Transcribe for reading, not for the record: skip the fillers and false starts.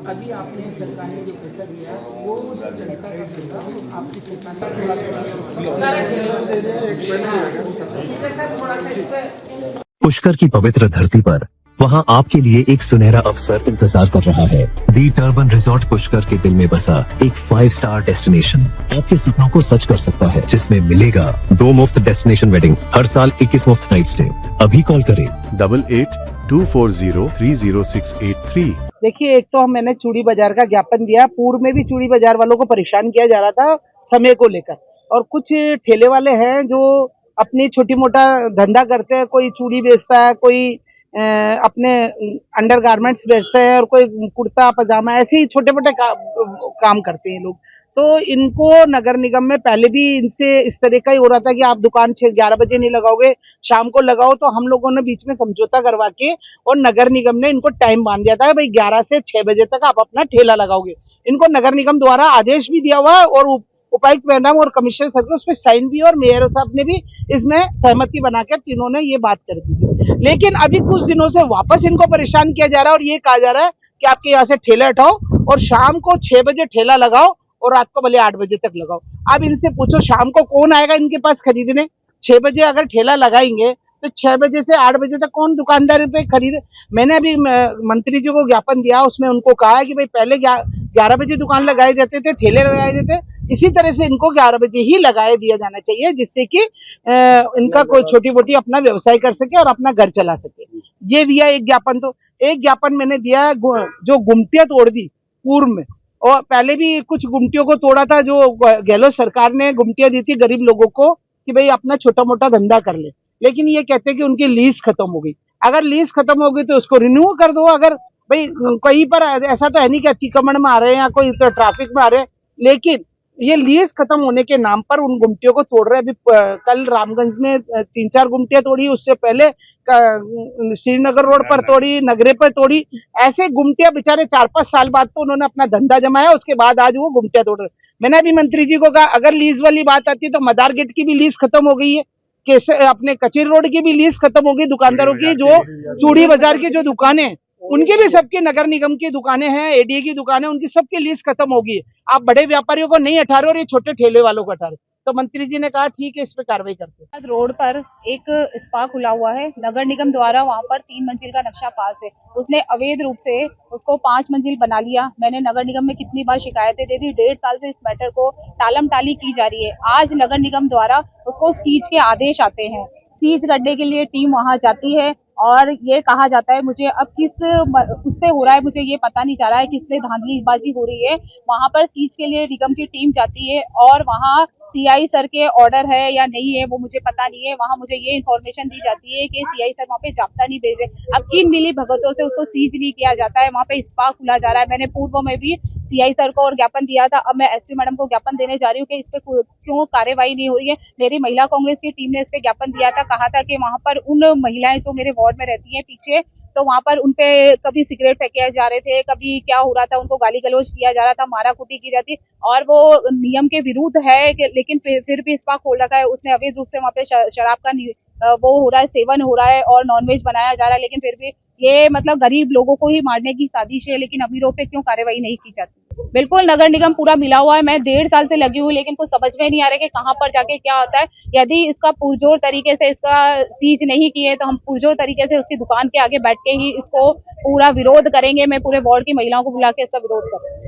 अभी आपने सरकार ने जो पैसा दिया वो जो जनता का होगा वो आपकी सरकार ने थोड़ा सा पुष्कर की पवित्र धरती पर वहां आपके लिए एक सुनहरा अवसर इंतजार कर रहा है। दी टर्बन रिजॉर्ट पुष्कर के दिल में बसा एक 5 स्टार डेस्टिनेशन आपके सपनों को सच कर सकता है, जिसमें मिलेगा 2 मुफ्त डेस्टिनेशन वेडिंग, हर साल 21 मुफ्त नाइट स्टे। अभी कॉल करें 8824030683। देखिए, एक तो मैंने चूड़ी बाजार का ज्ञापन दिया। पूर्व में भी चूड़ी बाजार वालों को परेशान किया जा रहा था समय को लेकर, और कुछ ठेले वाले हैं जो अपनी छोटी मोटा धंधा करते हैं। कोई चूड़ी बेचता है, कोई अपने अंडर गारमेंट्स बेचते हैं, और कोई कुर्ता पजामा, ऐसे ही छोटे मोटे काम करते हैं लोग। तो इनको नगर निगम में पहले भी इनसे इस तरह का ही हो रहा था कि आप दुकान 11 बजे नहीं लगाओगे, शाम को लगाओ। तो हम लोगों ने बीच में समझौता करवा के और नगर निगम ने इनको टाइम बांध दिया था, भाई 11 से 6 बजे तक आप अपना ठेला लगाओगे। इनको नगर निगम द्वारा आदेश भी दिया हुआ, और उपायुक्त मैडम और कमिश्नर सर को उस पर साइन भी, और मेयर साहब ने भी इसमें सहमति बनाकर तीनों ने ये बात कर दी थी। लेकिन अभी कुछ दिनों से वापस इनको परेशान किया जा रहा है, और ये कहा जा रहा है कि आपके यहाँ से ठेला उठाओ और शाम को 6 बजे ठेला लगाओ और रात को भले 8 बजे तक लगाओ। अब इनसे पूछो शाम को कौन आएगा इनके पास खरीदने? 6 बजे अगर ठेला लगाएंगे तो 6 बजे से 8 बजे तक कौन दुकानदार पे खरीदे? मैंने अभी मंत्री जी को ज्ञापन दिया, उसमें उनको कहा है कि भाई पहले 11 बजे दुकान लगाए जाते थे, ठेले लगाए जाते, इसी तरह से इनको 11 बजे ही लगाए दिया जाना चाहिए, जिससे कि इनका कोई छोटी मोटी अपना व्यवसाय कर सके और अपना घर चला सके। ये दिया एक ज्ञापन। तो एक ज्ञापन मैंने दिया जो गुमटियां तोड़ दी पूर्व में, और पहले भी कुछ गुमटियों को तोड़ा था, जो गहलोत सरकार ने गुमटियां दी थी गरीब लोगों को कि भाई अपना छोटा मोटा धंधा कर ले। लेकिन ये कहते हैं कि उनकी लीज खत्म हो गई। अगर लीज खत्म हो गई तो उसको रिन्यू कर दो। अगर भाई कहीं पर ऐसा तो है नहीं कि अतिक्रमण में आ रहे हैं या कोई तो ट्रैफिक में आ रहे हैं, लेकिन ये लीज खत्म होने के नाम पर उन गुमटियों को तोड़ रहे हैं। अभी कल रामगंज में 3-4 गुमटियां तोड़ी, उससे पहले श्रीनगर रोड पर तोड़ी, नगरे पर तोड़ी। ऐसे गुमटियां बेचारे 4-5 साल बाद तो उन्होंने अपना धंधा जमाया, उसके बाद आज वो गुमटियां तोड़ रहे। मैंने अभी मंत्री जी को कहा अगर लीज वाली बात आती है तो मदार गेट की भी लीज खत्म हो गई है, कैसे अपने कचेरी रोड की भी लीज खत्म हो गई। दुकानदारों की जो चूड़ी बाजार की जो दुकानें, उनकी भी सबकी नगर निगम की दुकानें हैं, एडीए की दुकानें, उनकी सबकी लीज खत्म होगी। आप बड़े व्यापारियों को नहीं हटा रहे और ये छोटे ठेले वालों को हटा रहे। तो मंत्री जी ने कहा ठीक है, इस पे कार्रवाई करते हैं। रोड पर एक स्पा खुला हुआ है, नगर निगम द्वारा वहां पर 3 मंजिल का नक्शा पास है। उसने अवैध रूप से उसको 5 मंजिल बना लिया। मैंने नगर निगम में कितनी बार शिकायतें दे दी, 1.5 साल से इस मैटर को टालम टाली की जा रही है। आज नगर निगम द्वारा उसको सीज के आदेश आते हैं, सीज करने के लिए टीम वहां जाती है, और ये कहा जाता है मुझे अब उससे हो रहा है, मुझे ये पता नहीं चल रहा है किससे धांधलीबाजी हो रही है। वहां पर सीज के लिए निगम की टीम जाती है, और वहां सीआई सर के ऑर्डर है या नहीं है वो मुझे पता नहीं है। वहां मुझे ये इन्फॉर्मेशन दी जाती है कि सीआई सर वहां पे जाब्ता नहीं भेज रहे। अब किन मिली भगतों से उसको सीज नहीं किया जाता है, वहां पे स्पा खुला जा रहा है। मैंने पूर्व में भी सीआई सर को और ज्ञापन दिया था, अब मैं एसपी मैडम को ज्ञापन देने जा रही हूँ कि इस पे क्यों कार्यवाही नहीं हो रही है। मेरी महिला कांग्रेस की टीम ने इस पे ज्ञापन दिया था, कहा था कि वहां पर उन महिलाएं जो मेरे वार्ड में रहती हैं पीछे, तो वहां पर उनपे कभी सिगरेट फेंके जा रहे थे, कभी क्या हो रहा था, उनको गाली गलौज किया जा रहा था, माराकुटी की जाती, और वो नियम के विरुद्ध है लेकिन फिर भी स्पा खोल रखा है उसने। अवैध रूप से वहाँ पे शराब का वो हो रहा है, सेवन हो रहा है, और नॉनवेज बनाया जा रहा है। लेकिन फिर भी ये मतलब गरीब लोगों को ही मारने की साजिश है, लेकिन अमीरों पे क्यों कार्रवाई नहीं की जाती? बिल्कुल नगर निगम पूरा मिला हुआ है। मैं 1.5 साल से लगी हुई, लेकिन कुछ समझ में नहीं आ रहा कि कहाँ पर जाके क्या होता है। यदि इसका पुरजोर तरीके से इसका सीज नहीं किए तो हम पुरजोर तरीके से उसकी दुकान के आगे बैठ के ही इसको पूरा विरोध करेंगे। मैं पूरे वार्ड की महिलाओं को बुला के इसका विरोध करूंगी।